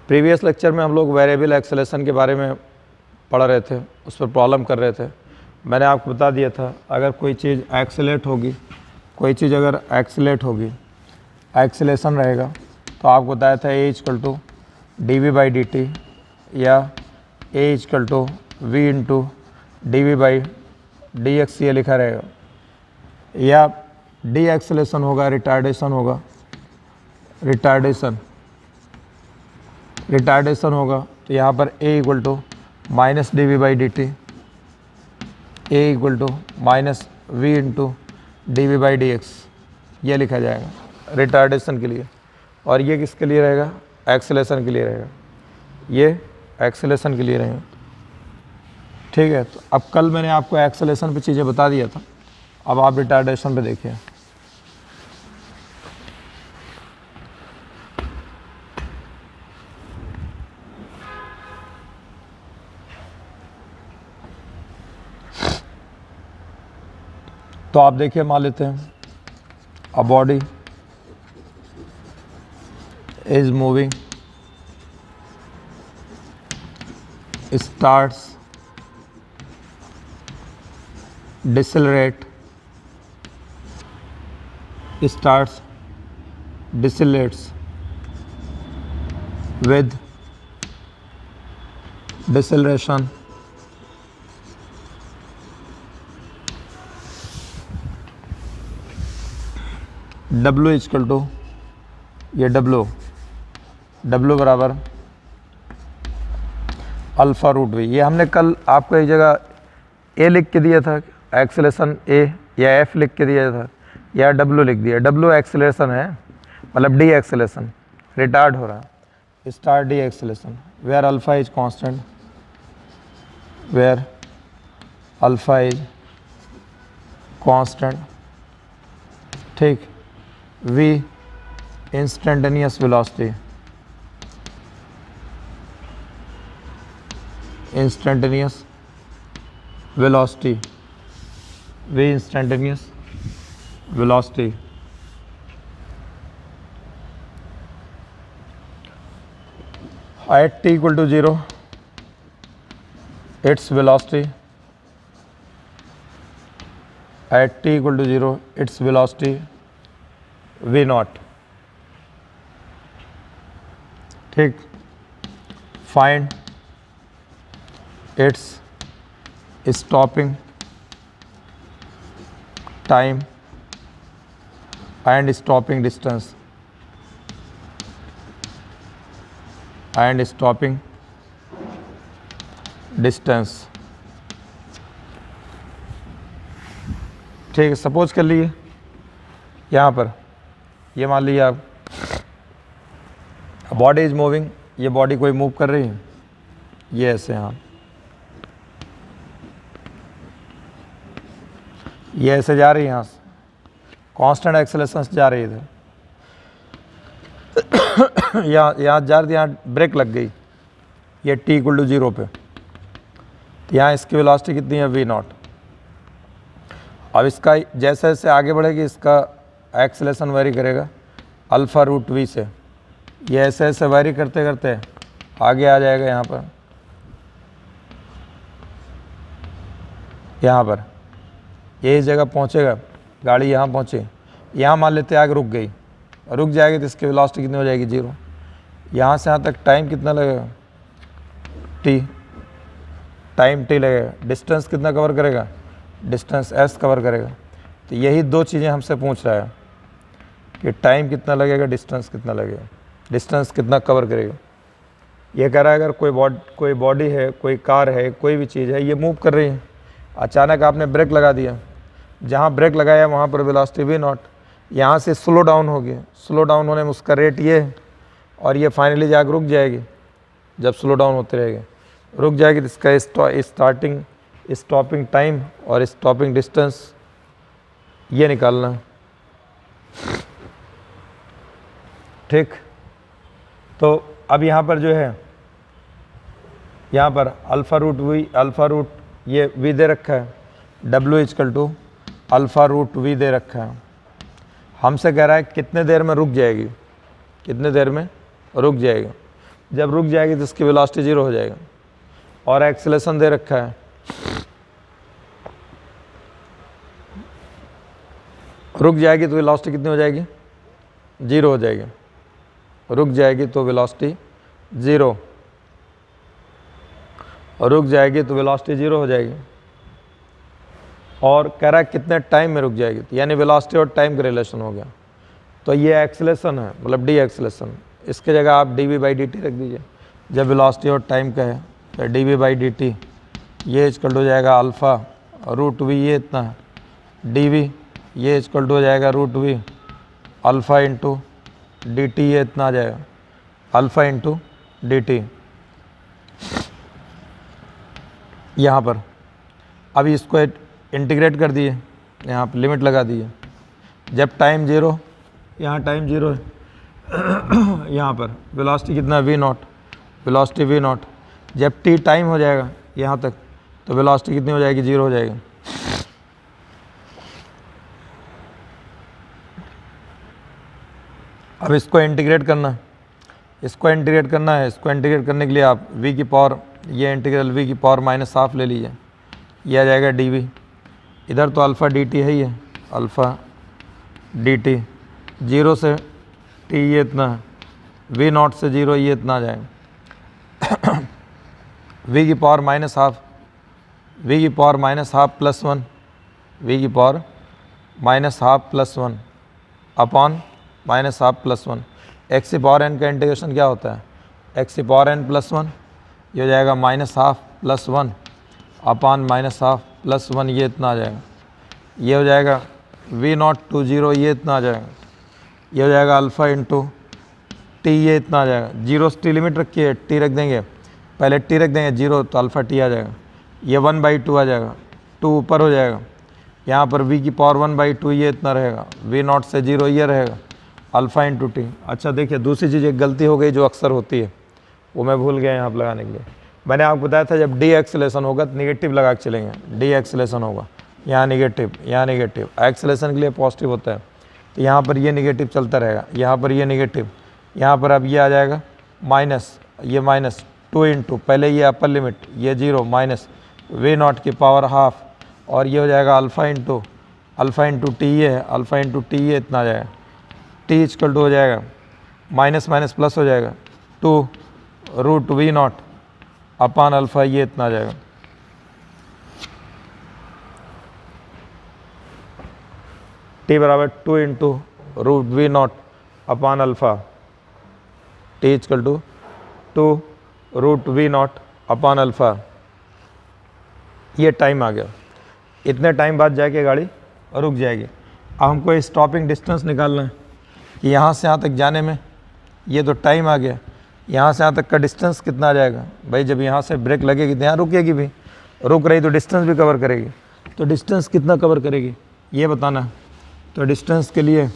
Previous lecture में हम लोग वेरिएबल एक्सेलेरेशन के बारे में पढ़ रहे थे, उस पर प्रॉब्लम कर रहे थे। मैंने आपको बता दिया था अगर कोई चीज़ एक्सेलेरेट होगी, कोई चीज़ अगर एक्सेलेरेट होगी, एक्सेलेरेशन रहेगा, तो आपको बताया था a equal to d v by d t या a equal to v into d v by d x, ये लिखा रहेगा। या डी एक्सेलेरेशन होगा, रिटार्डेशन होगा, रिटार्डेशन होगा, तो यहाँ पर a equal to minus d v by d t, a equal to minus v into d v by d x, ये लिखा जाएगा रिटार्डेशन के लिए। और ये किसके लिए रहेगा? एक्सेलेरेशन के लिए रहेगा, ये एक्सेलेरेशन के लिए रहेगा। ठीक है, तो अब कल मैंने आपको एक्सेलेरेशन पे चीज़ें बता दिया था, अब आप रिटार्डेशन पे देखिए। तो आप देखिए, मान लेते हैं a body is moving, starts decelerate, decelerates with deceleration W equal to, ये W बराबर अल्फ़ा रूट वी। ये हमने कल आपको एक जगह ए लिख के दिया था, एक्सेलेरेशन ए, या एफ लिख के दिया था, या डब्ल्यू लिख दिया। डब्ल्यू एक्सेलेरेशन है, मतलब डी एक्सेलेरेशन, रिटार्ड हो रहा है, start deceleration, where alpha is constant, where alpha is constant. ठीक, v instantaneous velocity, instantaneous velocity, v instantaneous velocity, at t equal to 0 its velocity, at t equal to 0 its velocity v naught। ठीक, find its stopping time and stopping distance, ठीक है, suppose कर लिए यहाँ पर, ये मान लीजिए आप बॉडी इज मूविंग, ये बॉडी कोई मूव कर रही है, ये ऐसे यहाँ, ये ऐसे जा रही है, यहाँ से कांस्टेंट एक्सेलेरेशन से जा रही है इधर, यहाँ जा रही, यहाँ ब्रेक लग गई, ये t इक्वल टू 0 पे, तो यहाँ इसकी वेलोसिटी कितनी है? v not. अब इसका जैसे जैसे आगे बढ़ेगी, इसका एक्सेलेरेशन वेरी करेगा अल्फ़ा रूट v से, ये ऐसे ऐसे वेरी करते करते आगे आ जाएगा यहाँ पर ये इस जगह पहुँचेगा, गाड़ी यहाँ पहुँचे, यहाँ मान लेते आगे रुक गई, रुक जाएगी तो इसकी वेलोसिटी कितनी हो जाएगी? 0। यहाँ से यहाँ तक टाइम कितना लगेगा? t, टाइम t लगेगा। डिस्टेंस कितना कवर करेगा? डिस्टेंस s कवर करेगा। तो यही दो चीज़ें हमसे पूछ रहा है कि टाइम कितना लगेगा, डिस्टेंस कितना लगेगा, डिस्टेंस कितना कवर करेगा। ये कह रहा है अगर कोई बॉडी है, कोई कार है, कोई भी चीज़ है, ये मूव कर रही है, अचानक आपने ब्रेक लगा दिया, जहाँ ब्रेक लगाया वहाँ पर वेलोसिटी v नॉट, यहाँ से स्लो डाउन हो गया, स्लो डाउन होने में उसका रेट ये है, और ये फाइनली जाकर रुक जाएगी। जब स्लो डाउन होते रहेगा, रुक जाएगी, तो इसका स्टॉपिंग टाइम और स्टॉपिंग डिस्टेंस ये निकालना। ठीक, तो अब यहाँ पर जो है, यहाँ पर अल्फ़ा रूट ये v दे रखा है, W equal to alpha root v दे रखा है। हमसे कह रहा है कितने देर में रुक जाएगी, कितने देर में रुक जाएगी। जब रुक जाएगी तो इसकी वेलोसिटी 0 हो जाएगा। और एक्सेलरेशन दे रखा है, रुक जाएगी तो वेलोसिटी कितनी हो जाएगी, 0 हो जाएगी। रुक जाएगी तो वेलोसिटी 0, और रुक जाएगी तो वेलोसिटी 0 हो जाएगी। और कह रहा है कितने टाइम में रुक जाएगी, तो यानी वेलोसिटी और टाइम का रिलेशन हो गया। तो ये एक्सेलरेशन है, मतलब डी एक्सेलरेशन। इसके जगह आप dv/dt रख दीजिए। जब वेलोसिटी और टाइम का है तो dv/dt ये इक्वल हो जाएगा अल्फ़ा √v, ये इतना है dv, ये इक्वल हो जाएगा √v अल्फ़ा इंटू dt, ये इतना आ जाएगा अल्फ़ा इंटू dt। यहाँ पर अभी इसको इंटीग्रेट कर दिए, यहाँ पर लिमिट लगा दिए। जब टाइम 0, यहाँ टाइम 0 है, यहाँ पर वेलोसिटी कितना v0, वेलोसिटी v0। जब t टाइम हो जाएगा यहाँ तक तो वेलोसिटी कितनी हो जाएगी, 0 हो जाएगी। अब इसको इंटीग्रेट करना है, इसको इंटीग्रेट करना है। इसको इंटीग्रेट करने के लिए आप v की पावर, ये इंटीग्रल v की पावर -½ ले लीजिए, यह आ जाएगा dv। इधर तो अल्फ़ा dt है ही है, अल्फ़ा dt 0 से t ये इतना है, v0 से 0 ये इतना आ जाएगा। v की पावर -½ v की पावर -½ प्लस 1, v की power -½ plus 1 upon -½ plus 1। x की पावर n का इंटीग्रेशन क्या होता है, x की पावर n प्लस 1, ये हो जाएगा -½ प्लस 1 अपॉन -½ प्लस 1, ये इतना आ जाएगा। ये हो जाएगा v0 to 0, ये इतना आ जाएगा। ये हो जाएगा अल्फ़ा इंटू टी, ये इतना आ जाएगा। 0 से t लिमिट रखी है, t रख देंगे, पहले t रख देंगे 0 तो अल्फ़ा t आ जाएगा। ये 1/2 आ जाएगा, 2 ऊपर हो जाएगा। यहाँ पर v की पावर 1/2, ये इतना रहेगा, v0 से 0 ये रहेगा अल्फ़ा इंटू टी। अच्छा देखिए, दूसरी चीज़ एक गलती हो गई जो अक्सर होती है, वो मैं भूल गया यहाँ पर लगाने के लिए। मैंने आपको बताया था जब डी एक्सेलरेशन होगा तो निगेटिव लगा के चलेंगे। डी एक्सेलरेशन होगा, यहाँ निगेटिव, यहाँ निगेटिव। एक्सेलरेशन के लिए पॉजिटिव होता है, तो यहाँ पर ये निगेटिव चलता रहेगा, यहाँ पर ये निगेटिव, यहाँ पर अब ये आ जाएगा माइनस, ये माइनस 2 इंटू पहले ये अपर लिमिट, ये 0 माइनस v0 की पावर ½ और ये हो जाएगा अल्फ़ा इंटू टी, ये है अल्फ़ा इंटू टी, ये इतना आ जाएगा। टी इक्वल टू हो जाएगा माइनस माइनस प्लस हो जाएगा 2√v0 अपान अल्फ़ा, ये इतना आ जाएगा। टी बराबर 2 into √v0 upon alpha, t equal to 2√v0 upon alpha. ये टाइम आ गया, इतने टाइम बाद जाके गाड़ी रुक जाएगी। अब हमको स्टॉपिंग डिस्टेंस निकालना है कि यहाँ से यहाँ तक जाने में, ये तो टाइम आ गया, यहाँ से यहाँ तक का डिस्टेंस कितना आ जाएगा। भाई जब यहाँ से ब्रेक लगेगी तो यहाँ रुकेगी भी, रुक रही तो डिस्टेंस भी कवर करेगी, तो डिस्टेंस कितना कवर करेगी ये बताना है। तो डिस्टेंस के लिए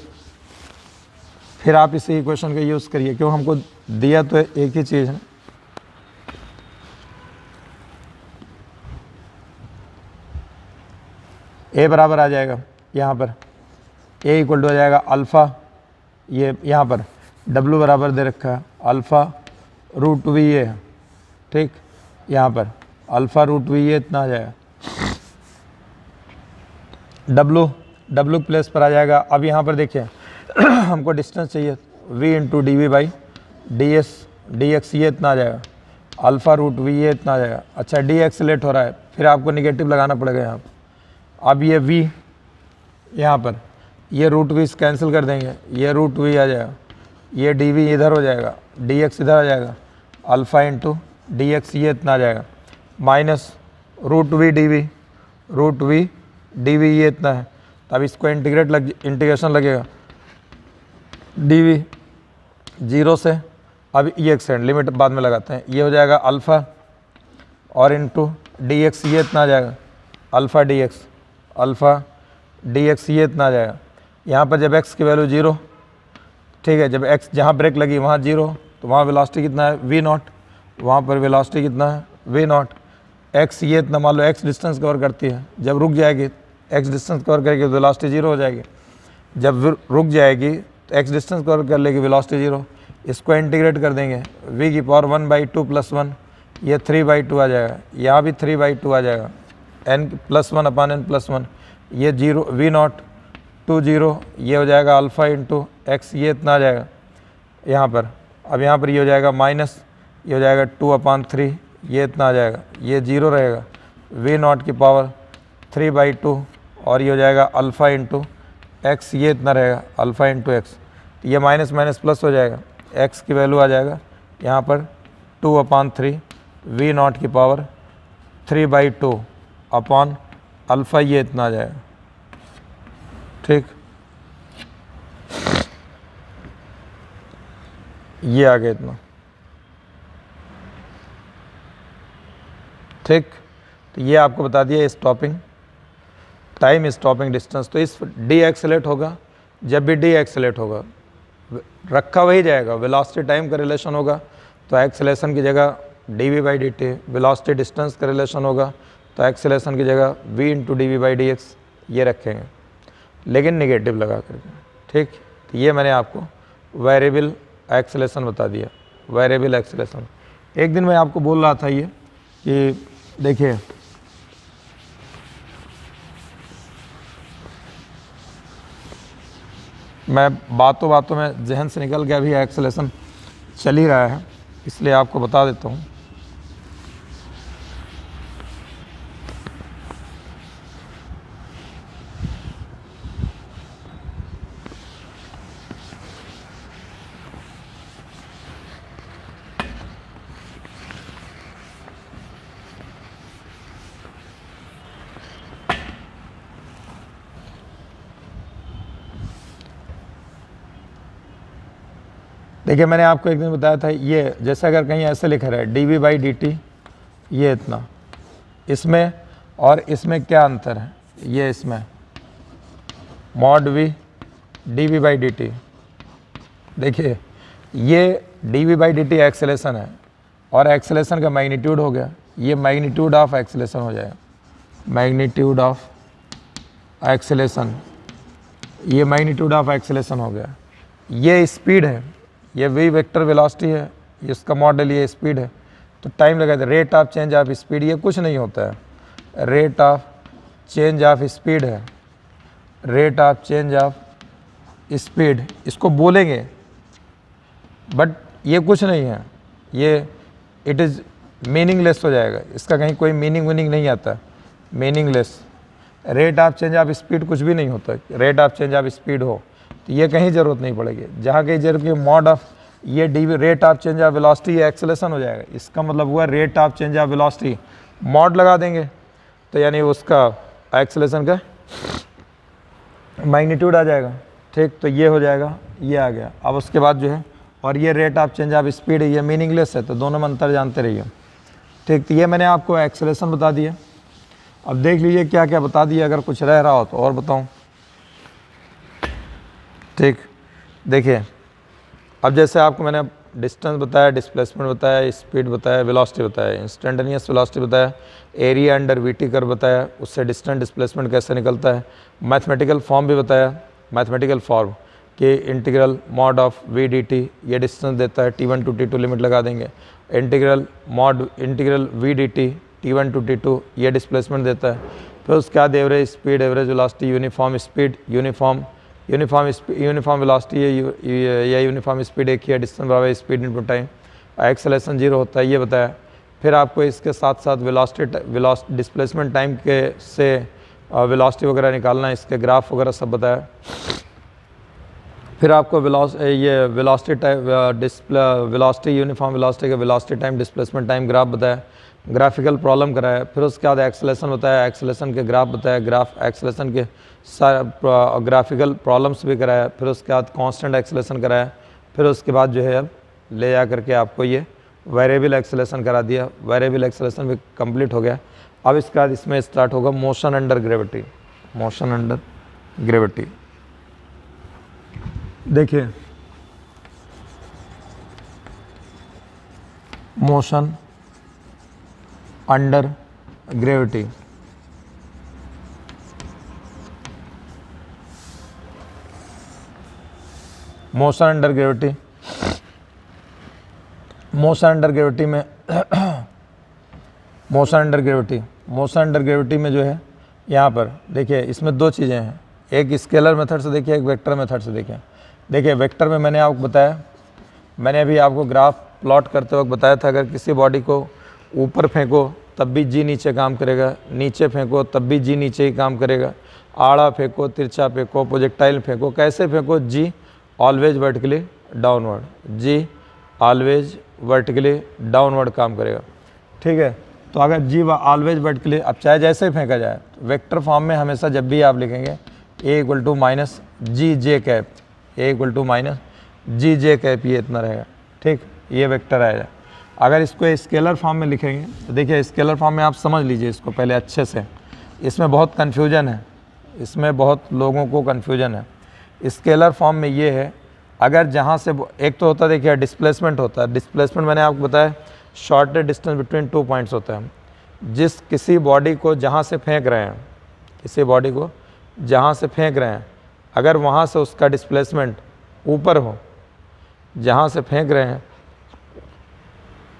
फिर आप इसी इक्वेशन का यूज़ करिए, क्यों हमको दिया तो एक ही चीज़ है। ए बराबर आ जाएगा यहाँ पर, ए इक्वल टू आ जाएगा अल्फ़ा, ये यहाँ पर डब्लू बराबर दे रखा है अल्फ़ा√v, ये है ठीक, यहाँ पर अल्फ़ा√v, ये इतना आ जाएगा। डब्लू प्लेस पर आ जाएगा। अब यहाँ पर देखिए हमको डिस्टेंस चाहिए, v इंटू dv/dx, ये इतना आ जाएगा अल्फ़ा√v, ये इतना आ जाएगा। अच्छा डी एक्सेलेरेट हो रहा है, फिर आपको निगेटिव लगाना पड़ेगा यहाँ पर। अब ये v यहाँ पर, ये √v कैंसिल कर देंगे, ये √v आ जाएगा, ये dv इधर हो जाएगा, dx इधर आ जाएगा, अल्फ़ा इंटू dx, ये इतना आ जाएगा, माइनस √v dv, ये इतना है। तब इसको इंटीग्रेशन लगेगा, dv 0 से, अब ये एक्सटेंड लिमिट बाद में लगाते हैं, ये हो जाएगा अल्फ़ा और इंटू dx, ये इतना आ जाएगा अल्फ़ा dx, ये इतना आ जाएगा। यहाँ पर जब x की वैल्यू 0, ठीक है, जब x जहाँ ब्रेक लगी वहाँ 0, तो वहाँ वेलोसिटी कितना है v0, वहाँ पर वेलोसिटी कितना है v0। x ये इतना, मान लो x डिस्टेंस कवर करती है, जब रुक जाएगी x डिस्टेंस कवर करेगी तो वेलोसिटी 0 हो जाएगी। जब रुक जाएगी तो x डिस्टेंस कवर कर लेगी, वेलोसिटी 0। इसको इंटीग्रेट कर देंगे, v की पावर 1/2 + 1, ये 3/2 आ जाएगा, यहाँ भी 3/2 आ जाएगा, n +1 अपान n + 1, ये 0 v0 2 0, ये हो जाएगा अल्फ़ा इंटू एक्स, ये इतना आ जाएगा यहाँ पर। अब यहाँ पर ये हो जाएगा माइनस, ये हो जाएगा 2/3, ये इतना आ जाएगा, ये 0 रहेगा, v0 की पावर 3/2, और ये हो जाएगा अल्फ़ा इंटू एक्स, ये इतना रहेगा अल्फ़ा इंटू एक्स, ये माइनस माइनस प्लस हो जाएगा, एक्स की वैल्यू आ जाएगा यहाँ पर 2/3 v0 की पावर 3/2 अपॉन अल्फ़ा, ये इतना आ जाएगा। ठीक, ये आ गया इतना। ठीक, तो ये आपको बता दिया स्टॉपिंग टाइम, स्टॉपिंग डिस्टेंस। तो इस डी एक्सेलेट होगा, जब भी डी एक्सेलेट होगा रखा वही जाएगा, वेलोसिटी टाइम का रिलेशन होगा तो एक्सेलेशन की जगह dv/dt, वेलोसिटी डिस्टेंस का रिलेशन होगा तो एक्सेलेशन की जगह v × dv/dx ये रखेंगे, लेकिन नेगेटिव लगा करके। ठीक, तो ये मैंने आपको वेरिएबल एक्सेलेशन बता दिया, वेरिएबल एक्सेलेशन। एक दिन मैं आपको बोल रहा था ये कि देखिए मैं बातों बातों में जहन से निकल गया, अभी एक्सेलेशन चल ही रहा है, इसलिए आपको बता देता हूँ। देखिए मैंने आपको एक दिन बताया था, ये जैसे अगर कहीं ऐसे लिखा रहा है dv/dt, ये इतना, इसमें और इसमें क्या अंतर है, ये इसमें मॉड v dv/dt। देखिए ये dv/dt एक्सेलेशन है और एक्सेलेशन का मैग्नीट्यूड हो गया, ये मैग्नीट्यूड ऑफ एक्सेलेशन हो जाएगा, मैग्नीट्यूड ऑफ एक्सेलेशन, ये मैग्नीट्यूड ऑफ एक्सेलेशन हो गया। ये स्पीड है, ये v वेक्टर वेलोसिटी है, इसका मॉडल ये स्पीड है, तो टाइम लगा था। Rate of change of speed ये कुछ नहीं होता है, rate of change of speed है, rate of change of speed इसको बोलेंगे, बट ये कुछ नहीं है, ये इट इज़ मीनिंगलेस हो जाएगा, इसका कहीं कोई मीनिंग नहीं आता, meaningless. Rate of change of speed कुछ भी नहीं होता, rate of change of speed हो तो ये कहीं ज़रूरत नहीं पड़ेगी, जहाँ कहीं जरूरत की मॉड ऑफ ये D rate of change of velocity, ये एक्सेलेशन हो जाएगा। इसका मतलब हुआ rate of change of velocity mod लगा देंगे तो यानी उसका एक्सेलेशन का मैग्नीट्यूड आ जाएगा। ठीक, तो ये हो जाएगा, ये आ गया। अब उसके बाद जो है, और ये rate of change of speed है, ये मीनिंगलेस है, तो दोनों में अंतर जानते रहिए। ठीक, तो ये मैंने आपको एक्सेलेशन बता दिया। अब देख लीजिए क्या क्या बता दिया, अगर कुछ रह रहा हो तो और बताऊँ। ठीक, देखिए अब जैसे आपको मैंने डिस्टेंस बताया, डिस्प्लेसमेंट बताया, स्पीड बताया, वेलोसिटी बताया, इंस्टेंटेनियस वेलोसिटी बताया, एरिया अंडर वीटी कर्व बताया, उससे डिस्टेंस डिस्प्लेसमेंट कैसे निकलता है, मैथमेटिकल फॉर्म भी बताया, मैथमेटिकल फॉर्म कि integral mod of v d t, ये डिस्टेंस देता है, T1 to T2 लिमिट लगा देंगे, integral v d t T1 to T2 ये डिस्प्लेसमेंट देता है। फिर उसके बाद average speed, average velocity, uniform speed, uniform velocity या यूनिफॉर्म स्पीड एक ही है, डिस्टेंस बराबर स्पीड इनटू टाइम, एक्सेलेरेशन 0 होता है, ये बताया। फिर आपको इसके साथ साथ वेलोसिटी डिस्प्लेसमेंट टाइम के से वेलोसिटी वगैरह निकालना, इसके ग्राफ वगैरह सब बताया। फिर आपको वेलोसिटी यूनिफॉर्म वेलोसिटी का velocity time displacement time graph बताया, ग्राफिकल प्रॉब्लम कराया। फिर उसके बाद एक्सेलेरेशन बताया, एक्सेलेरेशन के ग्राफ बताया, एक्सेलेरेशन के ग्राफिकल प्रॉब्लम्स भी कराया। फिर उसके बाद कांस्टेंट एक्सेलेरेशन कराया। फिर उसके बाद जो है अब ले जा करके आपको ये वेरिएबल एक्सेलेरेशन करा दिया, वेरिएबल एक्सेलेरेशन भी कंप्लीट हो गया। अब इसके बाद इसमें स्टार्ट होगा motion under gravity, motion under gravity. देखिए motion under gravity, motion under gravity motion under gravity में मोशन अंडर ग्रेविटी में जो है यहाँ पर देखिए, इसमें दो चीज़ें हैं, एक स्केलर मेथड से देखिए, एक वेक्टर मेथड से देखिए। देखिए वेक्टर में मैंने आपको बताया, मैंने अभी आपको ग्राफ प्लॉट करते वक्त बताया था, अगर किसी बॉडी को ऊपर फेंको तब भी जी नीचे काम करेगा, नीचे फेंको तब भी जी नीचे ही काम करेगा, आड़ा फेंको, तिरछा फेंको, प्रोजेक्टाइल फेंको, कैसे फेंको, जी ऑलवेज वर्टिकली डाउनवर्ड, जी ऑलवेज वर्टिकली डाउनवर्ड काम करेगा। ठीक है, तो अगर जी ऑलवेज वर्टिकली, अब चाहे जैसे ही फेंका जाए, तो वेक्टर फॉर्म में हमेशा जब भी आप लिखेंगे a equal to minus g j cap, a equal to minus g j cap, ये इतना रहेगा। ठीक, ये वेक्टर आएगा। अगर इसको स्केलर फॉर्म में लिखेंगे तो देखिए स्केलर फॉर्म में आप समझ लीजिए इसको पहले अच्छे से, इसमें बहुत कन्फ्यूजन है, इसमें बहुत लोगों को कन्फ्यूजन है। स्केलर फॉर्म में ये है, अगर जहाँ से एक तो होता है देखिए डिस्प्लेसमेंट होता है, डिस्प्लेसमेंट मैंने आपको बताया शॉर्टेस्ट डिस्टेंस बिटवीन 2 पॉइंट्स होता है। जिस किसी बॉडी को जहाँ से फेंक रहे हैं, किसी बॉडी को जहाँ से फेंक रहे हैं, अगर वहाँ से उसका डिस्प्लेसमेंट ऊपर हो, जहाँ से फेंक रहे हैं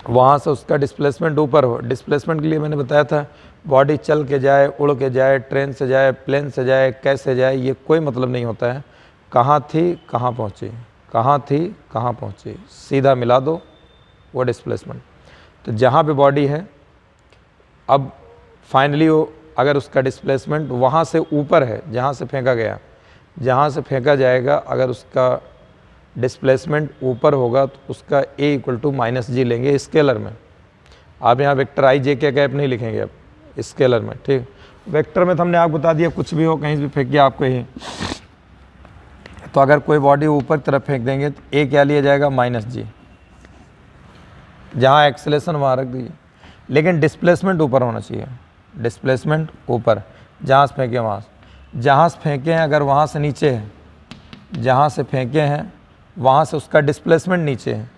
वहाँ से उसका डिस्प्लेसमेंट ऊपर हो। डिस्प्लेसमेंट के लिए मैंने बताया था बॉडी चल के जाए, उड़ के जाए, ट्रेन से जाए, प्लेन से जाए, कैसे जाए, ये कोई मतलब नहीं होता है। कहाँ थी कहाँ पहुँची, कहाँ थी कहाँ पहुँची, सीधा मिला दो वो डिस्प्लेसमेंट। तो जहाँ पे बॉडी है, अब फाइनली वो अगर उसका डिस्प्लेसमेंट वहाँ से ऊपर है, जहाँ से फेंका गया, जहाँ से फेंका जाएगा, अगर उसका डिस्प्लेसमेंट ऊपर होगा तो उसका ए इक्वल टू माइनस जी लेंगे स्केलर में। आप यहाँ वेक्टर आई जे के कैप नहीं लिखेंगे अब स्केलर में। ठीक, वेक्टर में तो हमने आपको बता दिया कुछ भी हो कहीं भी फेंकिए आपको ही। तो अगर कोई बॉडी ऊपर की तरफ फेंक देंगे तो ए क्या लिया जाएगा, माइनस जी, जहाँ एक्सेलेरेशन वहाँ रख दीजिए, लेकिन डिस्प्लेसमेंट ऊपर होना चाहिए, डिस्प्लेसमेंट ऊपर, जहाँ से फेंके वहाँ से, जहाँ से फेंके हैं अगर वहाँ से नीचे है, जहाँ से फेंके हैं वहाँ से उसका डिस्प्लेसमेंट नीचे है,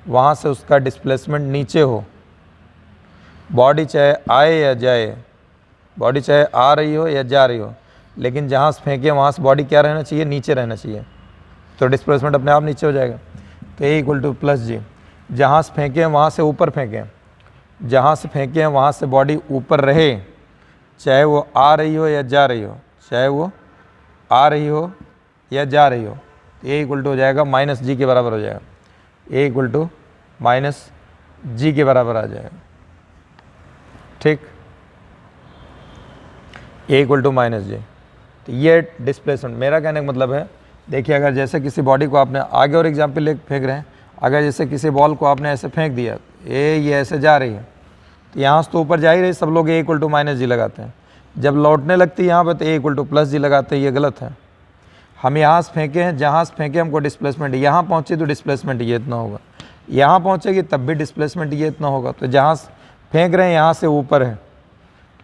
वहाँ से उसका डिस्प्लेसमेंट नीचे हो, बॉडी चाहे आए या जाए, बॉडी चाहे आ रही हो या जा रही हो, लेकिन जहाँ से फेंके वहाँ से बॉडी क्या रहना चाहिए, नीचे रहना चाहिए, तो डिस्प्लेसमेंट अपने आप नीचे हो जाएगा। तो ए इक्वल टू प्लस जी, जहाँ से फेंके हैं वहाँ से ऊपर फेंकें, जहाँ से फेंके हैं वहाँ से बॉडी ऊपर रहे, चाहे वो आ रही हो या जा रही हो, चाहे वो आ रही हो या जा रही हो। ए इक्वल टू हो जाएगा माइनस जी के बराबर हो जाएगा, ए इक्वल टू माइनस जी के बराबर आ जाएगा। ठीक, ए इक्वल टू माइनस जी। तो ये डिस्प्लेसमेंट, मेरा कहने का मतलब है, देखिए अगर जैसे किसी बॉडी को आपने आगे और एग्जाम्पल ले फेंक रहे हैं, अगर जैसे किसी बॉल को आपने ऐसे फेंक दिया, ये ऐसे जा रही है, तो यहाँ से तो ऊपर जा ही रही, सब लोग ए इक्वल टू माइनस जी लगाते हैं। जब लौटने लगती है यहाँ पर तो ए इक्वल टू प्लस जी लगाते हैं, ये गलत है। हम यहाँ से फेंके हैं, जहाँ से फेंके हमको डिस्प्लेसमेंट, यहाँ पहुँचे तो डिस्प्लेसमेंट ये इतना होगा, यहाँ पहुँचेगी तब भी डिस्प्लेसमेंट ये इतना होगा। तो जहाँ से फेंक रहे हैं यहाँ से ऊपर है,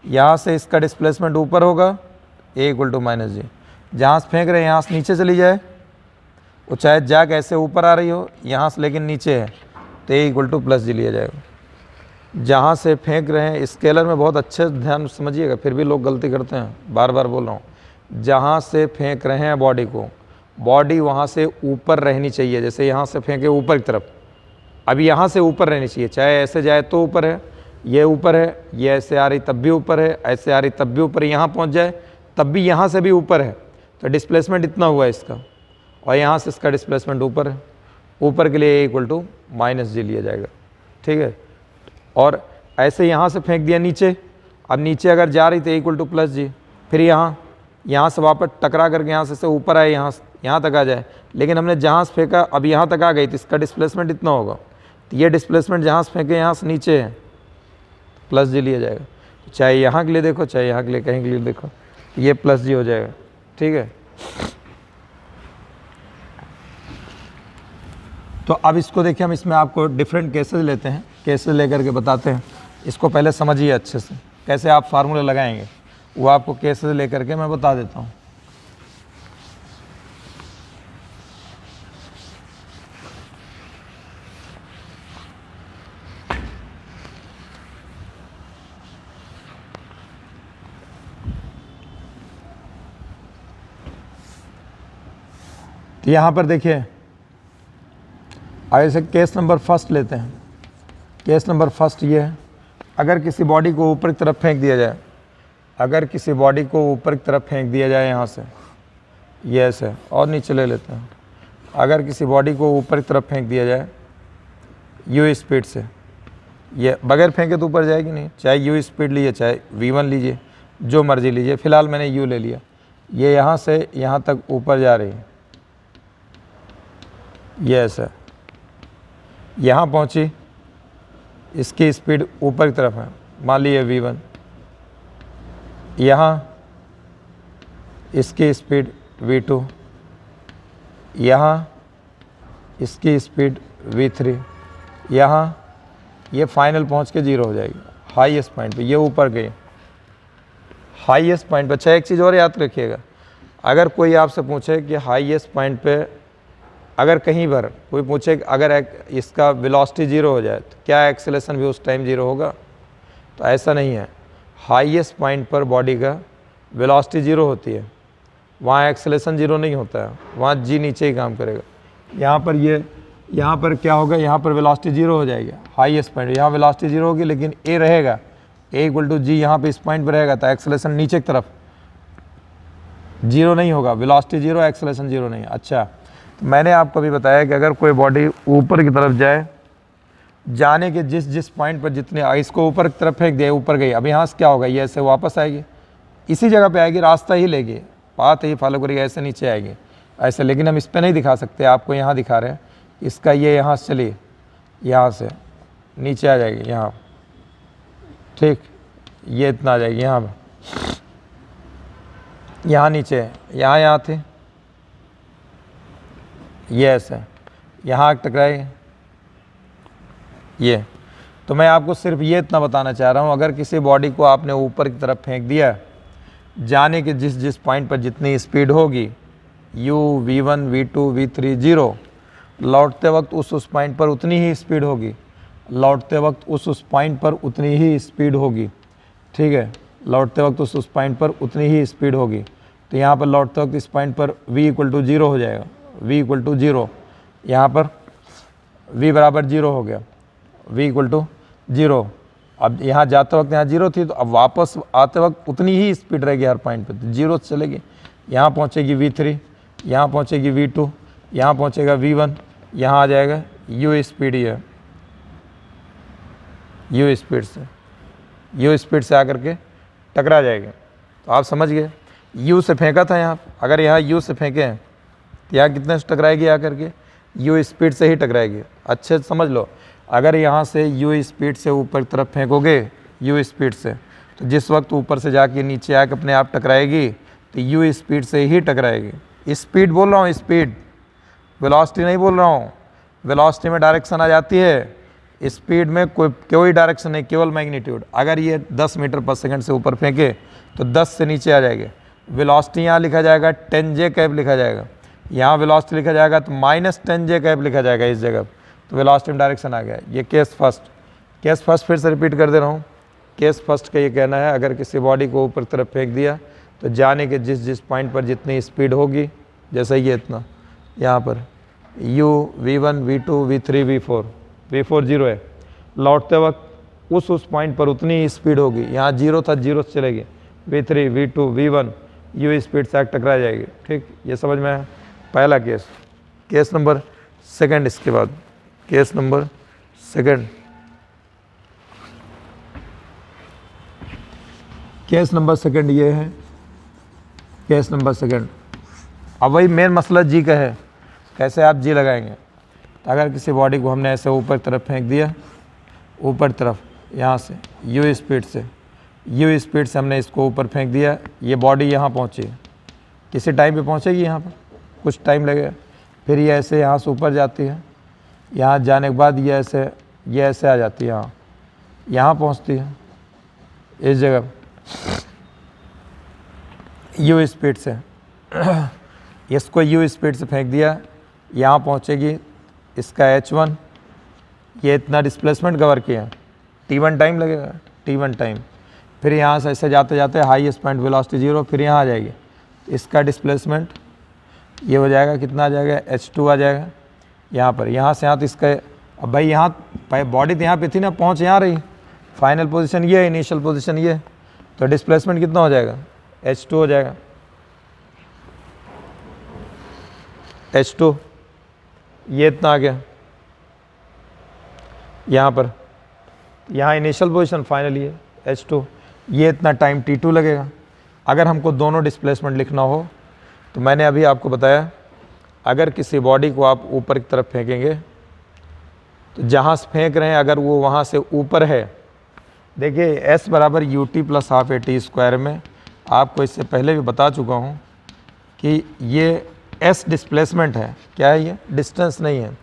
यहाँ से इसका डिस्प्लेसमेंट ऊपर होगा, ए इक्वल टू माइनस जी। जहाँ से फेंक रहे हैं यहाँ से नीचे चली जाए, वो चाहे जा कैसे ऊपर आ रही हो यहाँ से, लेकिन नीचे है, तो ए इक्वल टू प्लस जी लिया जाएगा। जहाँ से फेंक रहे हैं, स्केलर में बहुत अच्छे ध्यान समझिएगा, फिर भी लोग गलती करते हैं, बार बार बोल रहा हूँ, जहाँ से फेंक रहे हैं बॉडी को, बॉडी वहाँ से ऊपर रहनी चाहिए। जैसे यहाँ से फेंके ऊपर की तरफ, अभी यहाँ से ऊपर रहनी चाहिए, चाहे ऐसे जाए तो ऊपर है, ये ऊपर है, ये ऐसे आ रही तब भी ऊपर है, ऐसे आ रही तब भी ऊपर है, यहाँ पहुँच जाए तब भी यहाँ से भी ऊपर है, तो डिस्प्लेसमेंट इतना हुआ है इसका, और यहाँ से इसका डिस्प्लेसमेंट ऊपर है, ऊपर के लिए ए इक्वल टू माइनस जी लिया जाएगा। ठीक है, और ऐसे यहाँ से फेंक दिया नीचे, अब नीचे अगर जा रही तो ए इक्वल टू प्लस जी, फिर यहाँ से वापस टकरा करके यहाँ से ऊपर आए, यहाँ तक आ जाए, लेकिन हमने जहाँ से फेंका अब यहाँ तक आ गई, तो इसका डिस्प्लेसमेंट इतना होगा, तो ये डिस्प्लेसमेंट जहाँ से फेंके यहाँ से नीचे है, प्लस जी लिया जाएगा। तो चाहे यहाँ के लिए देखो, चाहे यहाँ के लिए, कहीं के लिए देखो, तो ये प्लस जी हो जाएगा। ठीक है, तो अब इसको देखिए, हम इसमें आपको डिफरेंट केसेस लेते हैं, केसेस लेकर के बताते हैं। इसको पहले समझिए अच्छे से, कैसे आप फार्मूले लगाएंगे वो आपको केसेस लेकर के मैं बता देता हूँ। तो यहाँ पर देखिए ऐसे केस नंबर फर्स्ट लेते हैं। केस नंबर फर्स्ट ये है, अगर किसी बॉडी को ऊपर की तरफ फेंक दिया जाए, अगर किसी बॉडी को ऊपर की तरफ फेंक दिया जाए यहाँ से, ये ऐसे, और नीचे ले लेते हैं। अगर किसी बॉडी को ऊपर की तरफ फेंक दिया जाए यू स्पीड से, ये बगैर फेंके तो ऊपर जाएगी नहीं, चाहे यू स्पीड लीजिए चाहे v1 लीजिए, जो मर्जी लीजिए, फिलहाल मैंने यू ले लिया। ये यहाँ से यहाँ तक ऊपर जा रही है, ये ऐसा, यहाँ पहुँची, इसकी स्पीड ऊपर की तरफ है, मान लीजिए v1, यहाँ इसकी स्पीड v2, यहाँ इसकी स्पीड v3, यहाँ ये फाइनल पहुँच के 0 हो जाएगी हाईएस्ट पॉइंट पे, ये ऊपर गई हाईएस्ट पॉइंट पे। अच्छा एक चीज़ और याद रखिएगा, अगर कोई आपसे पूछे कि हाईएस्ट पॉइंट पे, अगर कहीं पर कोई पूछे कि अगर इसका वेलोसिटी 0 हो जाए तो क्या एक्सेलेरेशन भी उस टाइम 0 होगा, तो ऐसा नहीं है। हाईएस्ट पॉइंट पर बॉडी का वेलोसिटी 0 होती है, वहाँ एक्सेलेरेशन 0 नहीं होता है, वहाँ जी नीचे ही काम करेगा। यहाँ पर क्या होगा, यहाँ पर वेलोसिटी 0 हो जाएगी हाईएस्ट पॉइंट, यहाँ वेलोसिटी 0 होगी लेकिन ए रहेगा, ए इक्वल टू जी यहाँ पे इस पॉइंट पर रहेगा, तो एक्सेलेरेशन नीचे की तरफ 0 नहीं होगा, वेलोसिटी 0 एक्सेलेरेशन 0 नहीं। अच्छा तो मैंने आपको भी बताया कि अगर कोई बॉडी ऊपर की तरफ जाए, जाने के जिस पॉइंट पर जितने, इसको ऊपर की तरफ फेंक दिया, ऊपर गई, अब यहाँ से क्या होगा, ये ऐसे वापस आएगी, इसी जगह पे आएगी, रास्ता ही लेगी, पाथ ही फॉलो करेगी, ऐसे नीचे आएगी ऐसे। लेकिन हम इस पर नहीं दिखा सकते, आपको यहाँ दिखा रहे हैं, इसका ये यहाँ से चलिए, यहाँ से नीचे आ जाएगी यहाँ, ठीक, ये इतना आ जाएगी यहाँ पर, यहाँ नीचे, यहाँ थे, ये ऐसे यहाँ टकराएगी ये। तो मैं आपको सिर्फ ये इतना बताना चाह रहा हूँ, अगर किसी बॉडी को आपने ऊपर की तरफ फेंक दिया, जाने के जिस पॉइंट पर जितनी स्पीड होगी u, v1, v2, v3 0, लौटते वक्त उस पॉइंट पर उतनी ही स्पीड होगी, लौटते वक्त उस पॉइंट पर उतनी ही स्पीड होगी, ठीक है, लौटते वक्त उस पॉइंट पर उतनी ही स्पीड होगी। तो यहाँ पर लौटते वक्त इस पॉइंट पर v इक्वल टू 0 हो जाएगा, v इक्वल टू 0, यहाँ पर v बराबर 0 हो गया, v इक्वल टू 0। अब यहाँ जाते वक्त यहाँ 0 थी, तो अब वापस आते वक्त उतनी ही स्पीड रहेगी हर पॉइंट पे, तो 0 से चलेगी, यहाँ पहुँचेगी v3, यहाँ पहुँचेगी v2, यहाँ पहुँचेगा v1, यहाँ आ जाएगा u स्पीड, ही है u स्पीड से आकर के टकरा जाएगी। तो आप समझ गए, u से फेंका था यहाँ, अगर यहाँ u से फेंकें तो यहाँ कितने से टकराएगी, आकर के u स्पीड से ही टकराएगी। अच्छे से समझ लो, अगर यहाँ से u स्पीड से ऊपर की तरफ फेंकोगे u स्पीड से, तो जिस वक्त ऊपर से जाके नीचे आके अपने आप टकराएगी, तो u स्पीड से ही टकराएगी। स्पीड बोल रहा हूँ, स्पीड, वेलोसिटी नहीं बोल रहा हूँ। वेलोसिटी में डायरेक्शन आ जाती है, स्पीड में कोई डायरेक्शन नहीं, केवल मैग्नीट्यूड। अगर ये 10 मीटर पर सेकंड से ऊपर फेंके तो 10 से नीचे आ जाएंगे। वेलोसिटी यहाँ लिखा जाएगा 10j कैप लिखा जाएगा, यहाँ वेलोसिटी लिखा जाएगा तो -10j कैप लिखा जाएगा इस जगह, तो वेलोसिटी में डायरेक्शन आ गया। ये केस फर्स्ट फिर से रिपीट कर दे रहा हूँ। केस फर्स्ट का ये कहना है, अगर किसी बॉडी को ऊपर तरफ फेंक दिया तो जाने के जिस पॉइंट पर जितनी स्पीड होगी, जैसे ये इतना, यहाँ पर u, v1, v2, v3, v4 0 है, लौटते वक्त उस पॉइंट पर उतनी ही स्पीड होगी। यहाँ 0 था, 0 से चलेगी, v3, v2, v1 u speed से टकरा जाएगी। ठीक, ये समझ में आया पहला केस। केस नंबर सेकंड, इसके बाद case number second, case number second ये है। केस नंबर सेकंड, अब वही मेन मसला जी का है, कैसे आप जी लगाएंगे। तो अगर किसी बॉडी को हमने ऐसे ऊपर तरफ फेंक दिया, ऊपर तरफ यहाँ से u स्पीड से हमने इसको ऊपर फेंक दिया, ये बॉडी यहाँ पहुँची, किसी टाइम पे पहुँचेगी, यहाँ पर कुछ टाइम लगेगा, फिर ये ऐसे यहाँ से ऊपर जाती है, यहाँ जाने के बाद ये ऐसे आ जाती है, यहाँ पहुँचती है इस जगह u स्पीड से। इसको u स्पीड से फेंक दिया, यहाँ पहुँचेगी, इसका h1, ये इतना डिस्प्लेसमेंट कवर किया, t1 टाइम लगेगा, t1 टाइम। फिर यहाँ से ऐसे जाते जाते हाईएस्ट पॉइंट वेलोसिटी 0, फिर यहाँ आ जाएगी, इसका डिस्प्लेसमेंट ये हो जाएगा, कितना आ जाएगा, h2 आ जाएगा। यहाँ पर, यहाँ से यहाँ तो इसका, अब भाई यहाँ बॉडी तो यहाँ पे थी ना, पहुँच यहाँ रही, फाइनल पोजीशन ये है, इनिशियल पोजीशन ये है, तो डिस्प्लेसमेंट कितना हो जाएगा, h2 हो जाएगा, h2 ये इतना आ गया यहाँ पर, यहाँ इनिशियल पोजीशन फाइनल ये h2, ये इतना टाइम t2 लगेगा। अगर हमको दोनों डिस्प्लेसमेंट लिखना हो तो मैंने अभी आपको बताया, अगर किसी बॉडी को आप ऊपर की तरफ फेंकेंगे तो जहाँ से फेंक रहे हैं अगर वो वहाँ से ऊपर है, देखिए s बराबर u t plus half A T square में आपको इससे पहले भी बता चुका हूँ कि ये s डिस्प्लेसमेंट है, क्या है ये, डिस्टेंस नहीं है,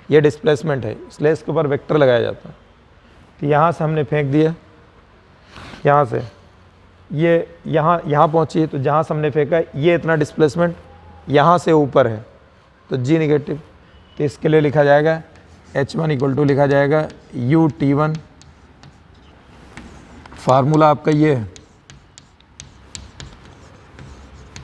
ये डिस्प्लेसमेंट है, इसलिए इसके ऊपर वेक्टर लगाया जाता है। तो यहाँ से हमने फेंक दिया, यहाँ से ये यहाँ पहुँची, तो जहाँ से हमने फेंका ये इतना डिस्प्लेसमेंट यहाँ से ऊपर है, तो g नेगेटिव, तो इसके लिए लिखा जाएगा h1 इक्वल टू लिखा जाएगा यू टी वन, फार्मूला आपका ये है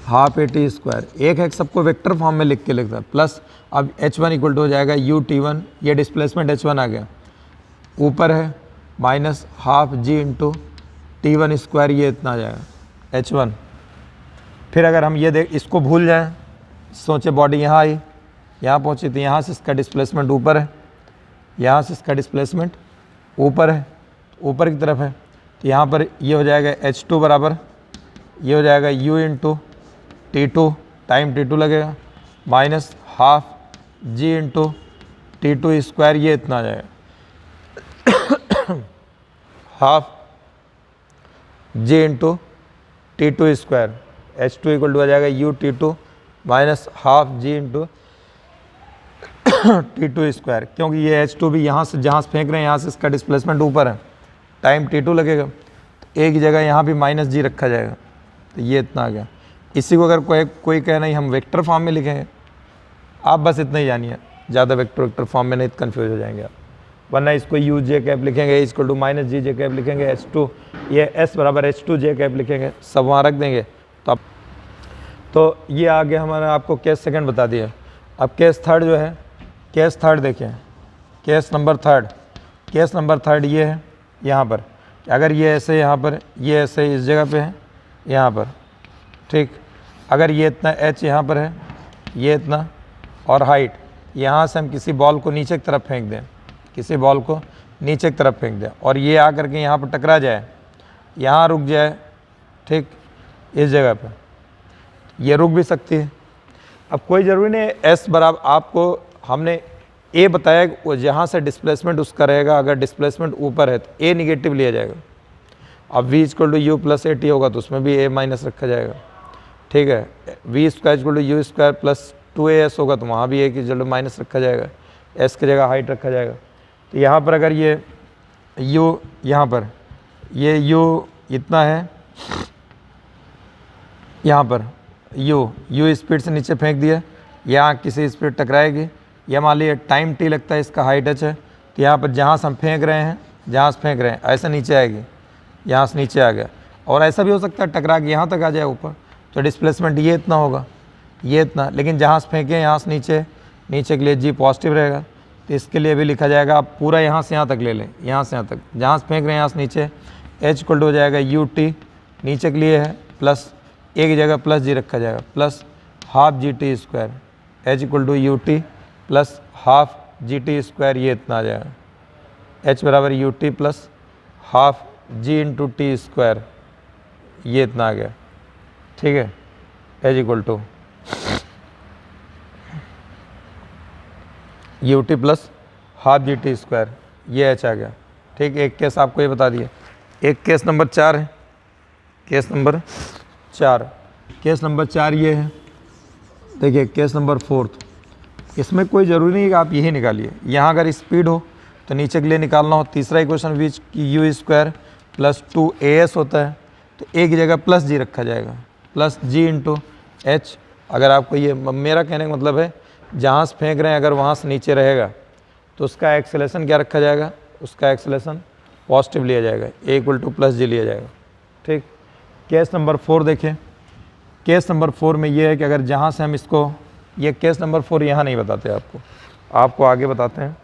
हाफ ए टी स्क्वायर, एक है सबको वेक्टर फॉर्म में लिख के लिखता है, प्लस अब h1 इक्वल टू हो जाएगा यू टी वन, ये डिस्प्लेसमेंट h1 आ गया, ऊपर है, minus half g into T one square, ये इतना आ जाएगा h1। फिर अगर हम ये इसको भूल जाएं, सोचे बॉडी यहाँ आई, यहाँ पहुँची, तो यहाँ से इसका डिस्प्लेसमेंट ऊपर है, यहाँ से इसका डिस्प्लेसमेंट ऊपर है, ऊपर की तरफ है, तो यहाँ पर ये हो जाएगा h2 बराबर, ये हो जाएगा u into T2, time T2 लगेगा, minus half g into T2 square, ये इतना आ जाएगा, half g into T2 square, h2 equal to आ जाएगा u T2 minus half g into T2 square, क्योंकि ये h2 भी यहाँ से जहाँ से फेंक रहे हैं यहाँ से इसका डिस्प्लेसमेंट ऊपर है, टाइम T2 लगेगा, तो एक ही जगह यहाँ भी माइनस जी रखा जाएगा, तो ये इतना आ गया। इसी को अगर कोई कहे नहीं हम वेक्टर फॉर्म में लिखेंगे, आप बस इतना ही जानिए, ज़्यादा वेक्टर फॉर्म में नहीं तो कन्फ्यूज हो जाएंगे आप, वरना इसको यू जे कैप लिखेंगे, equal to minus g j cap लिखेंगे, h2 ये s बराबर h2 जे कैप लिखेंगे, सब वहाँ रख देंगे तो आप, तो ये आगे हमारा आपको केस सेकंड बता दिया। अब केस थर्ड जो है, केस थर्ड देखें, केस नंबर थर्ड ये है यहाँ पर, अगर ये ऐसे यहाँ पर, ये ऐसे इस जगह पे है यहाँ पर, ठीक, अगर ये इतना h यहाँ पर है, ये इतना, और हाइट यहाँ से हम किसी बॉल को नीचे की तरफ फेंक दें, किसी बॉल को नीचे की तरफ फेंक दें और ये आकर के यहाँ पर टकरा जाए, यहाँ रुक जाए, ठीक, इस जगह पे ये रुक भी सकती है। अब कोई ज़रूरी नहीं s बराबर, आपको हमने a बताया कि वो जहाँ से डिस्प्लेसमेंट उसका रहेगा, अगर डिस्प्लेसमेंट ऊपर है तो a निगेटिव लिया जाएगा। अब v equal to u plus a t होगा तो उसमें भी a माइनस रखा जाएगा, ठीक है। v square equal to u square plus 2as होगा तो वहाँ भी a की जगह माइनस रखा जाएगा, s की जगह हाइट रखा जाएगा। तो यहाँ पर अगर ये u, यहाँ पर ये u इतना है, यहाँ पर u स्पीड से नीचे फेंक दिया, यहाँ किसी स्पीड टकराएगी, या मान लीजिए टाइम t लगता है, इसका हाइट h है, तो यहाँ पर जहाँ से हम फेंक रहे हैं, जहाँ से फेंक रहे हैं ऐसे नीचे आएगी, यहाँ से नीचे आ गया, और ऐसा भी हो सकता है टकरा के यहाँ तक आ जाए ऊपर, तो डिस्प्लेसमेंट ये इतना होगा, ये इतना, लेकिन जहाँ से फेंके यहाँ से नीचे के लिए g पॉजिटिव रहेगा, तो इसके लिए भी लिखा जाएगा, आप पूरा यहाँ से यहाँ तक ले लें, यहाँ से यहाँ तक, जहाँ से फेंक रहे हैं यहाँ से नीचे, h इक्वल टू हो जाएगा यू टी, नीचे के लिए है, प्लस एक जगह प्लस जी रखा जाएगा, plus half g t square, h equal to u t plus half g t square, ये इतना आ जाएगा, h बराबर u t plus half g into t square, ये इतना आ गया, ठीक है। h equal to u t plus half g t square, ये h आ गया, ठीक। एक केस आपको ये बता दिया। एक केस नंबर 4 है, केस नंबर 4 ये है, देखिए केस नंबर 4, इसमें कोई ज़रूरी नहीं कि आप यही निकालिए, यहाँ अगर स्पीड हो तो नीचे के लिए निकालना हो, तीसरा इक्वेशन विच की यू स्क्वायर प्लस 2as होता है, तो एक जगह प्लस जी रखा जाएगा, प्लस जी इंटू एच। अगर आपको ये, मेरा कहने का मतलब है जहाँ से फेंक रहे हैं अगर वहाँ से नीचे रहेगा तो उसका एक्सेलेरेशन क्या रखा जाएगा, उसका एक्सेलेरेशन पॉजिटिव लिया जाएगा, a इक्वल टू प्लस जी लिया जाएगा, ठीक। केस नंबर 4 देखें, केस नंबर 4 में ये है कि अगर जहाँ से हम इसको, ये केस नंबर 4 यहाँ नहीं बताते आपको, आपको आगे बताते हैं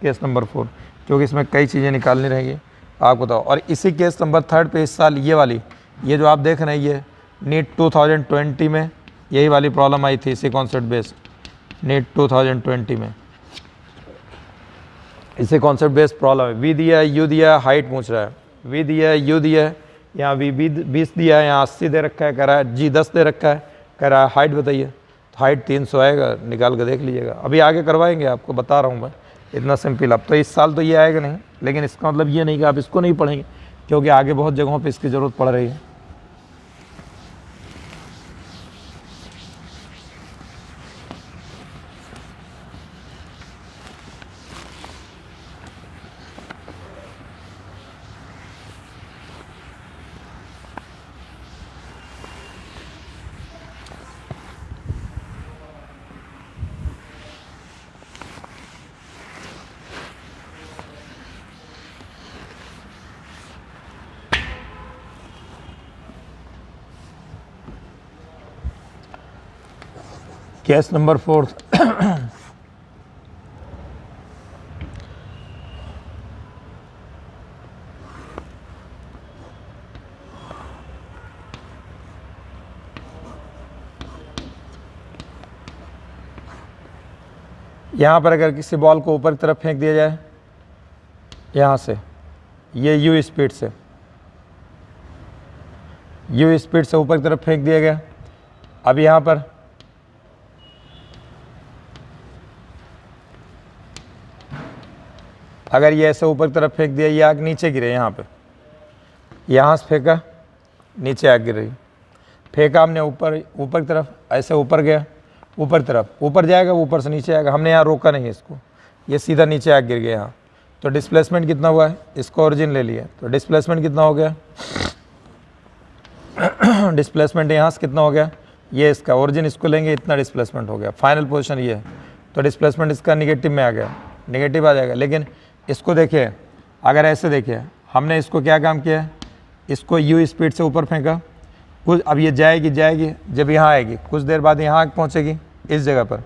केस नंबर 4, क्योंकि इसमें कई चीज़ें निकालनी रहेंगी। आप बताओ। और इसी केस नंबर 3 पे इस साल ये वाली, ये जो आप देख रहे हैं, ये नीट 2020 में यही वाली प्रॉब्लम आई थी, इसी कॉन्सेप्ट बेस्ड नीट 2020 में इसी कॉन्सेप्ट बेस्ड प्रॉब्लम है। वी दिया है, यू दिया है, हाइट पूछ रहा है। वी दिया है, यू दिया है, यहाँ वी 20 दिया है, यहाँ 80 दे रखा है, कह रहा है जी 10 दे रखा है, कह रहा है हाइट बताइए। तो हाइट 300 आएगा, निकाल कर देख लीजिएगा। अभी आगे करवाएंगे, आपको बता रहा हूँ मैं, इतना सिंपल। अब तो इस साल तो ये आएगा नहीं, लेकिन इसका मतलब ये नहीं कि आप इसको नहीं पढ़ेंगे, क्योंकि आगे बहुत जगहों पर इसकी ज़रूरत पड़ रही है। केस नंबर 4, यहाँ पर अगर किसी बॉल को ऊपर की तरफ फेंक दिया जाए, यहाँ से, ये यू स्पीड से ऊपर की तरफ फेंक दिया गया। अब यहाँ पर अगर ये ऐसे ऊपर की तरफ फेंक दिया, ये आग नीचे गिरे, यहाँ पे, यहाँ से फेंका, नीचे आग गिर रही। फेंका हमने ऊपर की तरफ, ऐसे ऊपर गया, ऊपर तरफ, ऊपर जाएगा, ऊपर से नीचे आएगा। हमने यहाँ रोका नहीं इसको, ये सीधा नीचे आग गिर गया यहाँ। तो डिस्प्लेसमेंट कितना हुआ है, इसको ओरिजिन ले लिया, तो डिस्प्लेसमेंट कितना हो गया डिस्प्लेसमेंट यहाँ से कितना हो गया, ये इसका ओरिजिन, इसको लेंगे, इतना डिस्प्लेसमेंट हो गया। फाइनल पोजीशन ये है, तो डिस्प्लेसमेंट इसका निगेटिव में आ गया, निगेटिव आ जाएगा। लेकिन इसको देखिए, अगर ऐसे देखिए, हमने इसको क्या काम किया, इसको यू स्पीड से ऊपर फेंका कुछ, अब ये जाएगी, जब यहाँ आएगी कुछ देर बाद यहाँ पहुँचेगी इस जगह पर।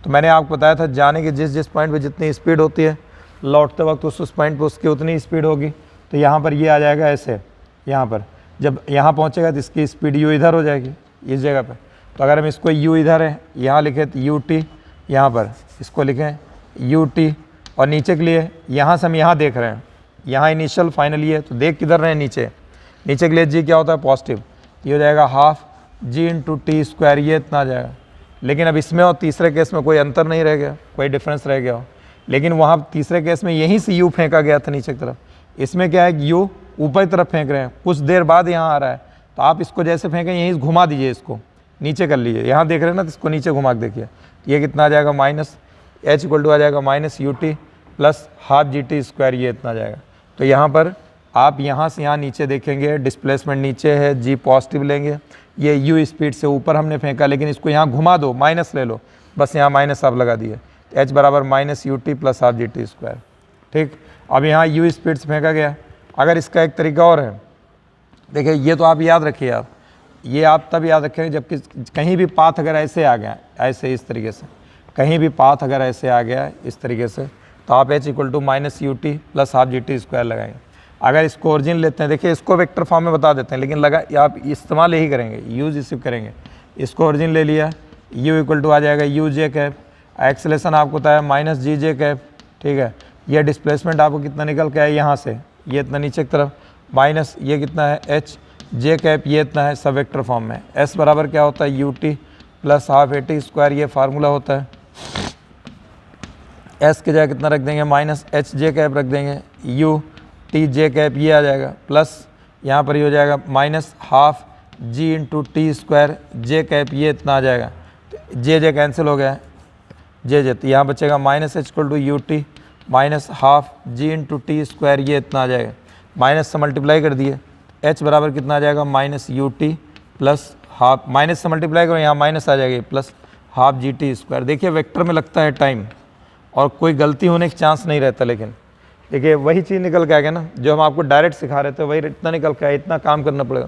तो मैंने आपको बताया था, जाने के जिस पॉइंट पे जितनी स्पीड होती है, लौटते वक्त उस पॉइंट पे उसकी उतनी स्पीड होगी। तो यहाँ पर ये आ जाएगा ऐसे, यहाँ पर जब यहाँ पहुँचेगा तो इसकी स्पीड यू इधर हो जाएगी इस जगह पर। तो अगर हम इसको यू इधर है, यहाँ लिखें तो यू टी, यहाँ पर इसको लिखें यू टी, और नीचे के लिए यहाँ से हम यहाँ देख रहे हैं, यहाँ इनिशियल फाइनल ये है, तो देख किधर रहे हैं, नीचे के लिए जी क्या होता है, पॉजिटिव। ये हो जाएगा half g into t square, ये इतना आ जाएगा। लेकिन अब इसमें और तीसरे केस में कोई अंतर नहीं रह गया, कोई डिफरेंस रह गया हो। लेकिन वहाँ तीसरे केस में यहीं से यू फेंका गया था नीचे की तरफ, इसमें क्या है, यू ऊपर की तरफ फेंक रहे हैं, कुछ देर बाद यहाँ आ रहा है। तो आप इसको जैसे फेंकें, यहीं घुमा दीजिए, इसको नीचे कर लीजिए, यहाँ देख रहे हैं ना, तो इसको नीचे घुमा के देखिए, ये कितना आ जाएगा, माइनस एच इक्वल टू आ जाएगा minus u t plus half g t square, ये इतना आ जाएगा। तो यहाँ पर आप यहाँ से यहाँ नीचे देखेंगे, डिस्प्लेसमेंट नीचे है, जी पॉजिटिव लेंगे, ये यू स्पीड से ऊपर हमने फेंका, लेकिन इसको यहाँ घुमा दो, माइनस ले लो, बस यहाँ माइनस आप लगा दिए, एच बराबर minus u t plus half g t square. ठीक, अब यहाँ यू स्पीड से फेंका गया। अगर इसका एक तरीका और है, देखिए, ये तो आप याद रखिए, आप ये आप तब याद रखेंगे जबकि कहीं भी पाथ अगर ऐसे आ गया, ऐसे इस तरीके से, कहीं भी पाथ अगर ऐसे आ गया इस तरीके से, तो आप h equal to minus u t plus half g t square लगाएंगे। अगर इसको ओरिजिन लेते हैं, देखिए इसको वेक्टर फॉर्म में बता देते हैं, लेकिन लगा आप इस्तेमाल यही करेंगे, यूज इसी करेंगे। इसको ओरिजिन ले लिया, यू इक्वल टू आ जाएगा यू जे कैप, एक्सेलेरेशन आपको बताया माइनस जी जे कैप। ठीक है, ये डिस्प्लेसमेंट आपको कितना निकल के आया, यहाँ से ये इतना नीचे की तरफ, माइनस ये कितना है, एच जे कैप, ये इतना है, सब वेक्टर फॉर्म में। एस बराबर क्या होता है, you t plus half A T square, ये फार्मूला होता है। एस की जगह कितना रख देंगे, माइनस एच जे कैप रख देंगे, यू टी जे कैप ये आ जाएगा, प्लस यहाँ पर ये हो जाएगा minus half g into t square जे कैप, ये इतना आ जाएगा। तो जे कैंसिल हो गया, जे तो यहाँ बचेगा minus h equal to u t minus half g into t square, ये इतना आ जाएगा। माइनस से मल्टीप्लाई कर दिए, एच बराबर कितना आ जाएगा, minus u t plus half, minus से मल्टीप्लाई करो, यहाँ माइनस आ जाएगी, plus half g t square. देखिए वेक्टर में लगता है टाइम और कोई गलती होने की चांस नहीं रहता, लेकिन देखिए वही चीज़ निकल के आ गया ना, जो हम आपको डायरेक्ट सिखा रहे थे, वही इतना निकल के आया, इतना काम करना पड़ेगा।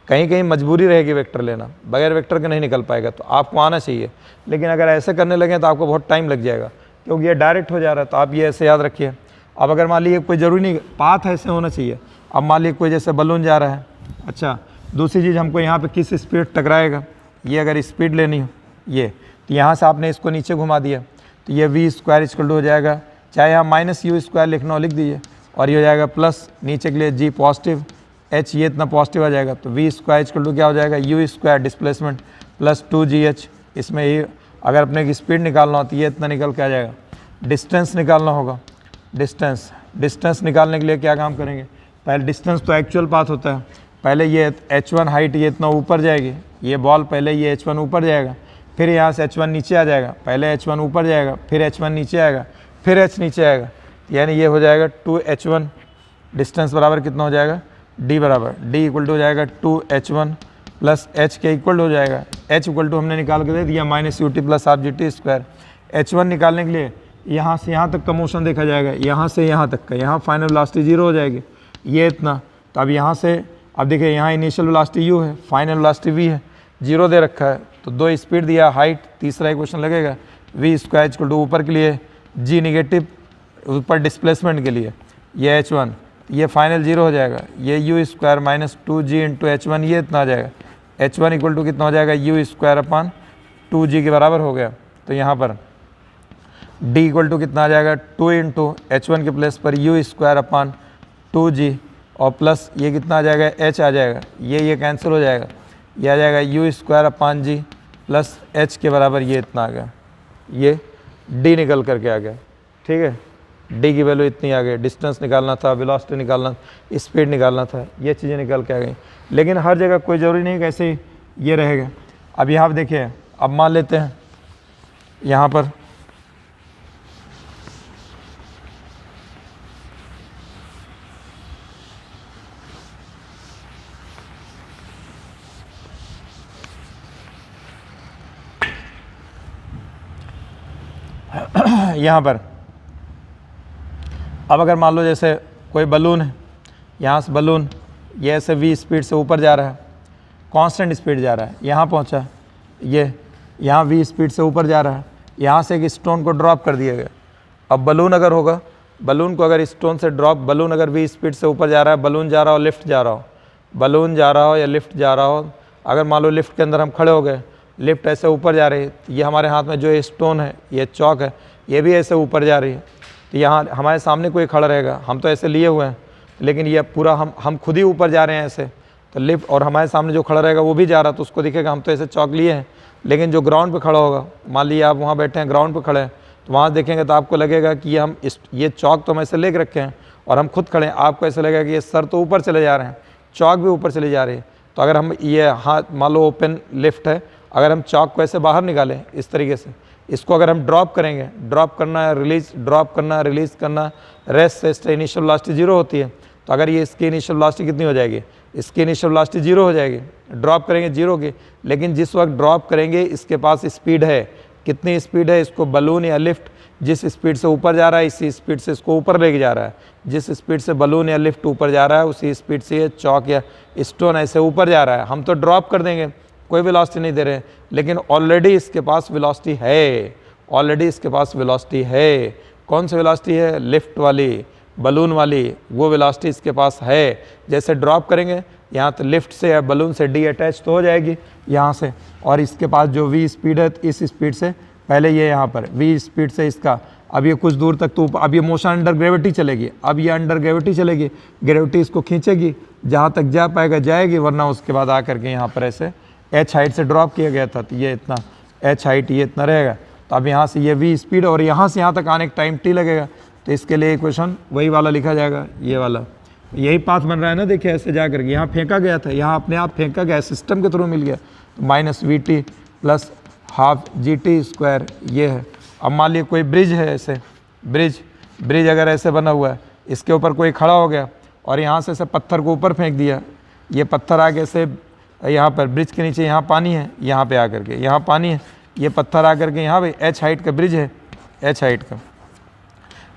कहीं कहीं मजबूरी रहेगी वेक्टर लेना, बगैर वेक्टर के नहीं निकल पाएगा, तो आपको आना चाहिए। लेकिन अगर ऐसे करने लगे तो आपको बहुत टाइम लग जाएगा। क्योंकि ये डायरेक्ट हो जा रहा है, तो आप ये ऐसे याद रखिए। अब अगर मान लीजिए कोई ज़रूरी नहीं पाथ ऐसे होना चाहिए, अब मान लीजिए कोई जैसे बलून जा रहा है, अच्छा दूसरी चीज़ हमको यहाँ पे किस स्पीड टकराएगा, ये अगर स्पीड लेनी हो ये, तो यहाँ से आपने इसको नीचे घुमा दिया, तो ये वी स्क्वायर इक्वल टू हो जाएगा, चाहे यहाँ माइनस यू स्क्वायर लिखना हो लिख दीजिए, और ये हो जाएगा प्लस नीचे के लिए जी पॉजिटिव, एच ये इतना पॉजिटिव आ जाएगा, तो वी स्क्वायर इक्वल टू क्या हो जाएगा, you square displacement plus 2gh। इसमें ये अगर अपने की स्पीड निकालना हो तो ये इतना निकल के आ जाएगा। डिस्टेंस निकालना होगा, डिस्टेंस निकालने के लिए क्या काम करेंगे, पहले डिस्टेंस तो एक्चुअल पाथ होता है, पहले ये h1 हाइट ये इतना ऊपर जाएगी, ये बॉल पहले ये h1 ऊपर जाएगा, फिर यहाँ से h1 नीचे आ जाएगा, पहले h1 ऊपर जाएगा, फिर h1 नीचे आएगा, फिर h नीचे आएगा, यानी ये हो जाएगा 2h1। डिस्टेंस बराबर कितना हो जाएगा, d बराबर d इक्वल टू हो जाएगा 2h1 प्लस h के इक्वल हो जाएगा, h इक्वल टू हमने निकाल के दे दिया minus ut plus half g t square. h1 निकालने के लिए यहाँ से यहाँ तक का मोशन देखा जाएगा, यहाँ से यहाँ तक का, यहाँ फाइनल वेलोसिटी 0 हो जाएगी, ये इतना। तो अब यहाँ से अब देखिए यहाँ इनिशियल वेलोसिटी u है, फाइनल वेलोसिटी v है, 0 दे रखा है, तो 2 स्पीड दिया, हाइट तीसरा इक्वेशन लगेगा, v स्क्वायर इक्वल टू ऊपर के लिए g निगेटिव ऊपर डिस्प्लेसमेंट के लिए ये h1, ये फाइनल 0 हो जाएगा, ये u square minus 2g into h1 ये इतना आ जाएगा, h1 इक्वल टू कितना हो जाएगा, u स्क्वायर अपान 2g के बराबर हो गया। तो यहाँ पर d इक्वल टू कितना आ जाएगा, 2 इंटू h1 के प्लेस पर u स्क्वायर अपान 2g और प्लस ये कितना आ जाएगा, h आ जाएगा, ये कैंसिल हो जाएगा, ये आ जाएगा u square upon g plus h के बराबर ये इतना आ गया, ये d निकल करके आ गया। ठीक है, d की वैल्यू इतनी आ गई, डिस्टेंस निकालना था, वेलोसिटी निकालना, स्पीड निकालना था, ये चीज़ें निकल के आ गई। लेकिन हर जगह कोई ज़रूरी नहीं कैसे ही ये रहेगा। अब यहाँ पर देखिए, अब मान लेते हैं यहाँ पर यहाँ पर अब अगर मान लो जैसे कोई बलून है, यहाँ से बलून ये ऐसे v स्पीड से ऊपर जा रहा है, कांस्टेंट स्पीड जा रहा है, यहाँ पहुँचा, ये यहाँ v स्पीड से ऊपर जा रहा है, यहाँ से एक स्टोन को ड्रॉप कर दिया गया। अब बलून अगर होगा, बलून को अगर स्टोन से ड्रॉप, बलून अगर v स्पीड से ऊपर जा रहा है, बलून जा रहा हो लिफ्ट जा रहा हो, बलून जा रहा हो या लिफ्ट जा रहा हो, अगर मान लो लिफ्ट के अंदर हम खड़े हो गए, लिफ्ट ऐसे ऊपर जा रही है, तो ये हमारे हाथ में जो ये स्टोन है, ये चौक है, ये भी ऐसे ऊपर जा रही है, तो यहाँ हमारे सामने कोई खड़ा रहेगा, हम तो ऐसे लिए हुए हैं, लेकिन ये पूरा हम खुद ही ऊपर जा रहे हैं ऐसे, तो लिफ्ट और हमारे सामने जो खड़ा रहेगा वो भी जा रहा है, तो उसको दिखेगा हम तो ऐसे चौक लिए हैं। लेकिन जो ग्राउंड पे खड़ा होगा, मान लीजिए आप वहाँ बैठे हैं ग्राउंड पे खड़े हैं, तो वहाँ देखेंगे तो आपको लगेगा कि ये चौक तो हम ऐसे लेके रखे हैं और हम खुद खड़े हैं, आपको ऐसा लगेगा कि ये सर तो ऊपर चले जा रहे हैं, चौक भी ऊपर चले जा रही है। तो अगर हम ये हाथ मान लो ओपन लिफ्ट है, अगर हम चौक को ऐसे बाहर निकालें इस तरीके से, इसको अगर हम ड्रॉप करेंगे, ड्रॉप करना रिलीज, ड्रॉप करना रिलीज़ करना, रेस्ट से इनिशियल वेलोसिटी 0 होती है, तो अगर ये इसकी इनिशियल वेलोसिटी कितनी हो जाएगी, इसकी इनिशियल वेलोसिटी 0 हो जाएगी, ड्रॉप करेंगे 0 की। लेकिन जिस वक्त ड्रॉप करेंगे इसके पास स्पीड है, कितनी स्पीड है, इसको बलून या लिफ्ट जिस स्पीड से ऊपर जा रहा है इसी स्पीड से इसको ऊपर लेके जा रहा है, जिस स्पीड से बलून या लिफ्ट ऊपर जा रहा है उसी स्पीड से ये चौक या स्टोन ऐसे ऊपर जा रहा है। हम तो ड्रॉप कर देंगे, कोई वेलोसिटी नहीं दे रहे, लेकिन ऑलरेडी इसके पास वेलोसिटी है, ऑलरेडी इसके पास वेलोसिटी है। कौन सी वेलोसिटी है, लिफ्ट वाली, बलून वाली, वो वेलोसिटी इसके पास है। जैसे ड्रॉप करेंगे यहाँ तो लिफ्ट से या बलून से डी अटैच तो हो जाएगी यहाँ से, और इसके पास जो वी स्पीड है इस स्पीड से पहले ये यहाँ पर वी स्पीड से इसका अब ये कुछ दूर तक, तो अब ये मोशन अंडर ग्रेविटी चलेगी, अब ये अंडर ग्रेविटी चलेगी, ग्रेविटी इसको खींचेगी, जहाँ तक जा पाएगा जाएगी, वरना उसके बाद आकर के यहाँ पर ऐसे h हाइट से ड्रॉप किया गया था, तो ये इतना h हाइट ये इतना रहेगा। तो अब यहाँ से ये v स्पीड और यहाँ से यहाँ तक आने का टाइम t लगेगा, तो इसके लिए इक्वेशन वही वाला लिखा जाएगा, ये वाला, यही पाथ बन रहा है ना। देखिए ऐसे जा करके यहाँ फेंका गया था, यहाँ अपने आप फेंका गया, सिस्टम के थ्रू मिल गया, तो minus v t plus half g t square ये है। अब मान लीजिए कोई ब्रिज है, ऐसे ब्रिज अगर ऐसे बना हुआ है, इसके ऊपर कोई खड़ा हो गया और यहाँ से ऐसे पत्थर को ऊपर फेंक दिया, ये पत्थर आके से यहाँ पर ब्रिज के नीचे यहाँ पानी है, यहाँ पे आकर के यहाँ पानी है, ये पत्थर आकर के यहाँ पे h हाइट का ब्रिज है, h हाइट का,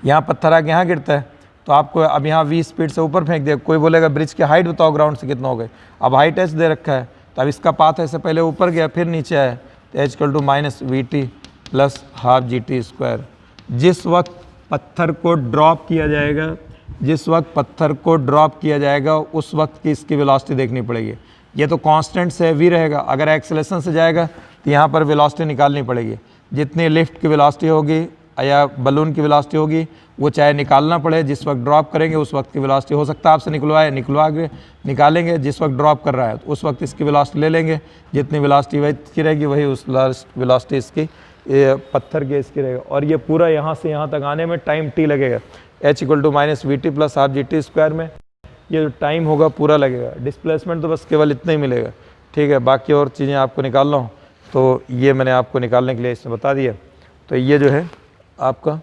यहाँ पत्थर आके यहाँ गिरता है, तो आपको अब यहाँ v स्पीड से ऊपर फेंक दिया, कोई बोलेगा ब्रिज की हाइट बताओ ग्राउंड से कितना हो गए, अब हाइट h दे रखा है, तो अब इसका पाथ ऐसे पहले ऊपर गया फिर नीचे आया, तो h equal to minus v t plus half g t square. जिस वक्त पत्थर को ड्रॉप किया जाएगा, जिस वक्त पत्थर को ड्रॉप किया जाएगा उस वक्त की इसकी वेलोसिटी देखनी पड़ेगी। ये तो कांस्टेंट से वी रहेगा, अगर एक्सेलरेशन से जाएगा तो यहाँ पर वेलोसिटी निकालनी पड़ेगी। जितनी लिफ्ट की वेलोसिटी होगी या बलून की वेलोसिटी होगी वो चाहे निकालना पड़े, जिस वक्त ड्रॉप करेंगे उस वक्त की वेलोसिटी हो सकता है आपसे निकालेंगे जिस वक्त ड्रॉप कर रहा है तो उस वक्त इसकी वेलोसिटी ले लेंगे, जितनी वेलोसिटी वही की रहेगी वही उस वेलोसिटी इसकी पत्थर के इसकी रहेगा। और ये पूरा यहाँ से यहाँ तक आने में टाइम टी लगेगा, h = -vt + ½ gt² में ये जो टाइम होगा पूरा लगेगा। डिस्प्लेसमेंट तो बस केवल इतना ही मिलेगा, ठीक है। बाकी और चीज़ें आपको निकालना हो तो ये मैंने आपको निकालने के लिए इसमें बता दिया। तो ये जो है आपका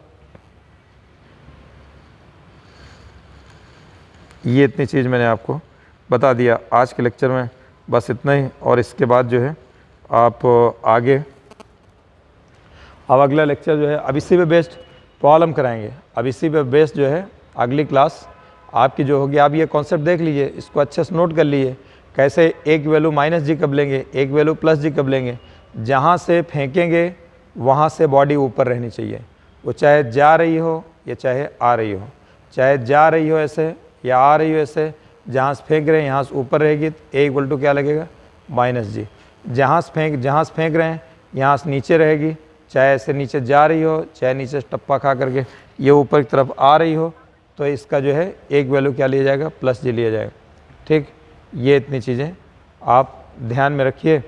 ये इतनी चीज़ मैंने आपको बता दिया आज के लेक्चर में, बस इतना ही। और इसके बाद जो है आप आगे अब अगला लेक्चर जो है अब इसी पे बेस्ड प्रॉब्लम कराएंगे। अब इसी पे बेस्ड जो है अगली क्लास आपकी जो होगी, आप ये कॉन्सेप्ट देख लीजिए, इसको अच्छे से नोट कर लीजिए कैसे एक वैल्यू -g कब लेंगे, एक वैल्यू +g कब लेंगे। जहाँ से फेंकेंगे वहाँ से बॉडी ऊपर रहनी चाहिए, वो चाहे जा रही हो या चाहे आ रही हो, चाहे जा रही हो ऐसे या आ रही हो ऐसे। जहाँ से फेंक रहे हैं यहाँ से ऊपर रहेगी तो a = क्या लगेगा -g। जहाँ से फेंक रहे हैं यहाँ से नीचे रहेगी, चाहे ऐसे नीचे जा रही हो चाहे नीचे से टप्पा खा करके ये ऊपर की तरफ आ रही हो, तो इसका जो है एक वैल्यू क्या लिया जाएगा +g लिया जाएगा, ठीक। ये इतनी चीज़ें आप ध्यान में रखिए।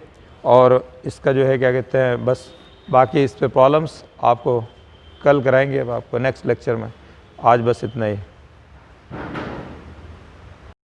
और इसका जो है क्या कहते हैं, बस बाकी इस पे प्रॉब्लम्स आपको कल कराएंगे अब आपको नेक्स्ट लेक्चर में। आज बस इतना ही।